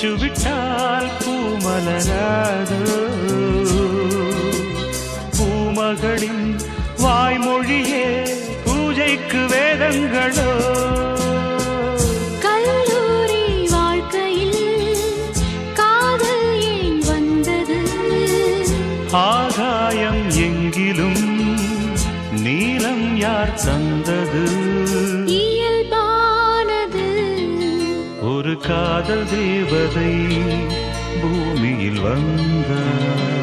மூச்சு விட்டால் பூமலராதோ பூமகளின் வாய்மொழியே பூஜைக்கு வேதங்களோ கல்லூரி வாழ்க்கையில் காதல் ஏன் வந்தது ஆகாயம் எங்கிலும் நீலம் யார் தந்தது இயல்பானது ஒரு காதல் தேவதை பூமியில் வந்தாள்